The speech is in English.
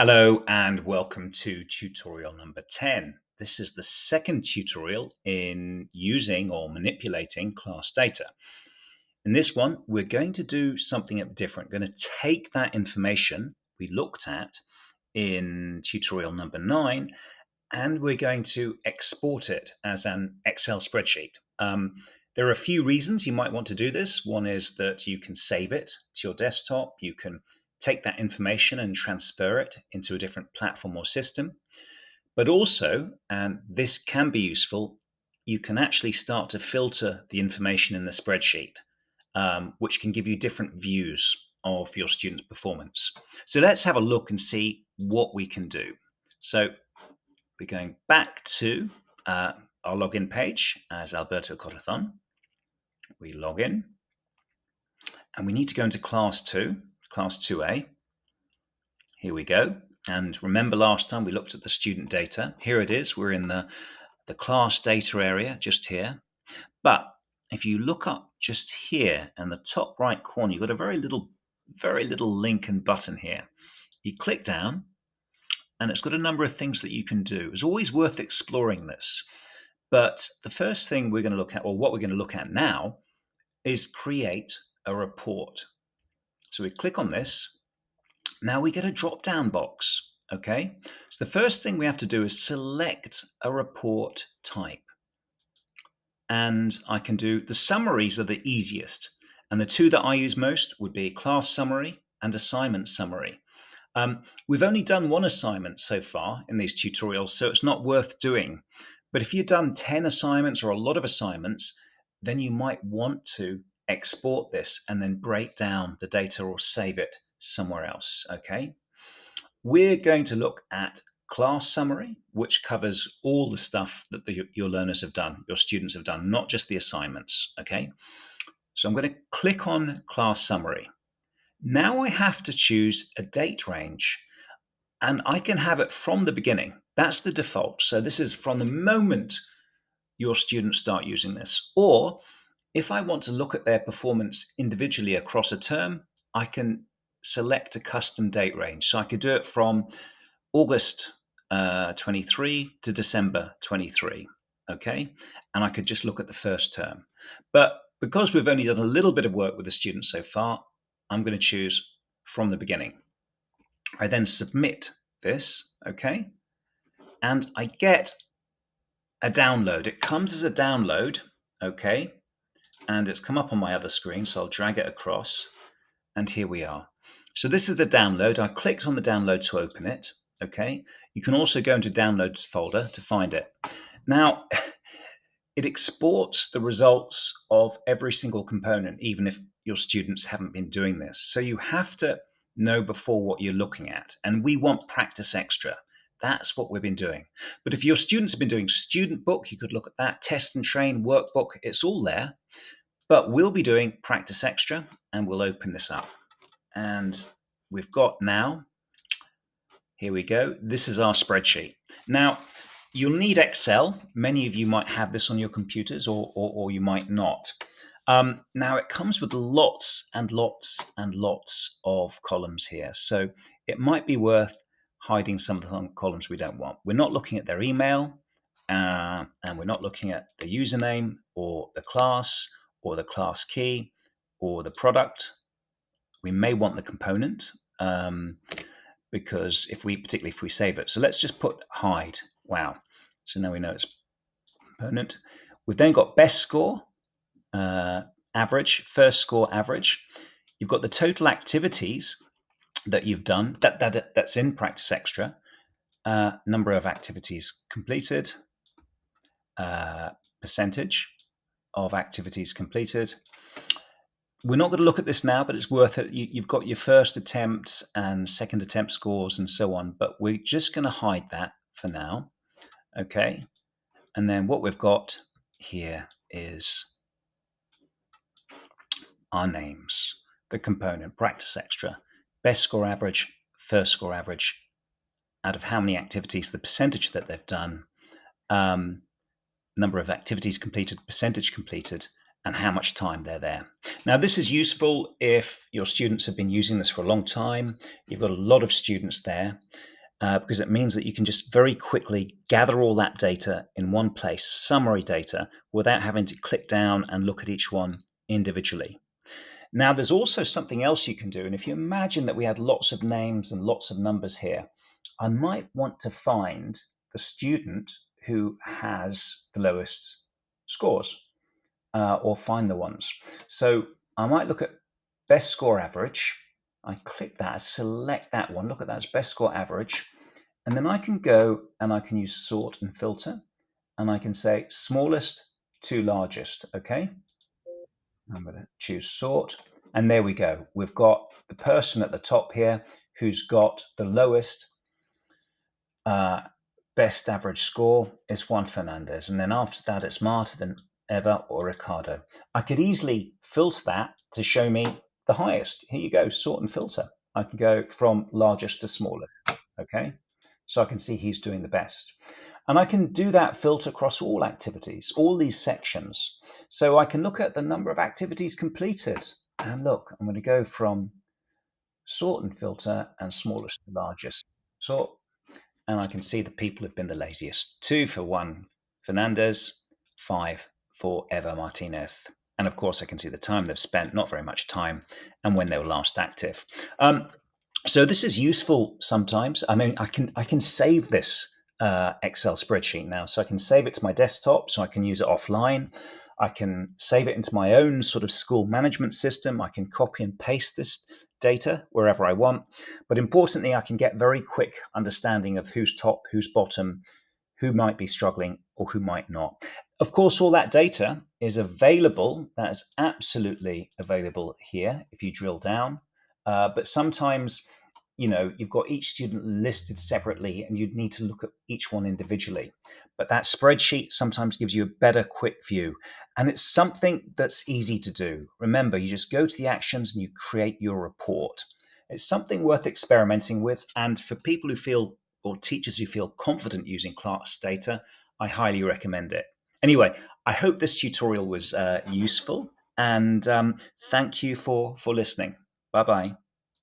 Hello and welcome to tutorial number 10. This is the second tutorial in using or manipulating class data. In this one, we're going to do something different. We're going to take that information we looked at in tutorial number 9 and we're going to export it as an Excel spreadsheet. There are a few reasons you might want to do this. One is that you can save it to your desktop. You can take that information and transfer it into a different platform or system. But also, and this can be useful, you can actually start to filter the information in the spreadsheet, which can give you different views of your students' performance. So let's have a look and see what we can do. So we're going back to our login page as Alberto Cotathon. We log in and we need to go into class 2, class 2A. Here we go. And remember last time we looked at the student data. Here it is. We're in the class data area just here. But if you look up just here in the top right corner, you've got a very little link and button here. You click down and it's got a number of things that you can do. It's always worth exploring this. But the first thing we're going to look at, or what we're going to look at now, is create a report. So we click on this. Now we get a drop-down box. Okay, so the first thing we have to do is select a report type. And I can do, the summaries are the easiest. And the two that I use most would be class summary and assignment summary. We've only done one assignment so far in these tutorials, so it's not worth doing. But if you've done 10 assignments or a lot of assignments, then you might want to export this and then break down the data or save it somewhere else. Okay, we're going to look at class summary, which covers all the stuff that your learners have done, your students have done, not just the assignments. Okay, so I'm going to click on class summary. Now I have to choose a date range, and I can have it from the beginning. That's the default. So this is from the moment your students start using this. Or if I want to look at their performance individually across a term, I can select a custom date range. So I could do it from August 23 to December 23. Okay, and I could just look at the first term. But because we've only done a little bit of work with the students so far, I'm going to choose from the beginning. I then submit this, okay, and I get a download. It comes as a download, okay, and it's come up on my other screen, so I'll drag it across, and here we are. So this is the download. I clicked on the download to open it, okay. You can also go into downloads folder to find it. Now, it exports the results of every single component, even if your students haven't been doing this. So you have to know before what you're looking at. And we want practice extra. That's what we've been doing. But if your students have been doing student book, you could look at that, test and train, workbook, it's all there. But we'll be doing practice extra, and we'll open this up. And we've got now, here we go. This is our spreadsheet. Now, you'll need Excel. Many of you might have this on your computers, or you might not. Now it comes with lots and lots and lots of columns here. So it might be worth hiding some of the columns we don't want. We're not looking at their email, and we're not looking at the username or the class key or the product. We may want the component because particularly if we save it. So let's just put hide. Wow. So now we know it's component. We've then got best score, average, first score, average. You've got the total activities that you've done, that's in Practice Extra, number of activities completed, percentage of activities completed. We're not going to look at this now, but it's worth it. You've got your first attempt and second attempt scores and so on, but we're just going to hide that for now. Okay, and then what we've got here is our names, the component, Practice Extra, best score average, first score average, out of how many activities, the percentage that they've done, number of activities completed, percentage completed, and how much time they're there. Now this is useful if your students have been using this for a long time, you've got a lot of students there, because it means that you can just very quickly gather all that data in one place, summary data, without having to click down and look at each one individually. Now, there's also something else you can do, and if you imagine that we had lots of names and lots of numbers here, I might want to find the student who has the lowest scores, or find the ones. So I might look at best score average. I click that, select that one, look at that as best score average, and then I can go and I can use sort and filter, and I can say smallest to largest. Okay, I'm going to choose sort, and there we go. We've got the person at the top here who's got the lowest best average score is Juan Fernandez, and then after that it's Marta, then Eva or Ricardo. I could easily filter that to show me the highest. Here you go, sort and filter. I can go from largest to smallest. Okay, so I can see he's doing the best. And I can do that filter across all activities, all these sections. So I can look at the number of activities completed. And look, I'm going to go from sort and filter and smallest to largest. Sort, and I can see the people who've been the laziest. 2 for Juan Fernandez, 5 for Eva Martinez. And of course, I can see the time they've spent, not very much time, and when they were last active. So this is useful sometimes. I mean, I can save this Excel spreadsheet now. So I can save it to my desktop, so I can use it offline. I can save it into my own sort of school management system. I can copy and paste this data wherever I want. But importantly, I can get very quick understanding of who's top, who's bottom, who might be struggling or who might not. Of course, all that data is available. That is absolutely available here if you drill down. But sometimes, you've got each student listed separately and you'd need to look at each one individually. But that spreadsheet sometimes gives you a better quick view. And it's something that's easy to do. Remember, you just go to the actions and you create your report. It's something worth experimenting with. And for people who feel, or teachers who feel confident using class data, I highly recommend it. Anyway, I hope this tutorial was useful, and thank you for listening. Bye-bye.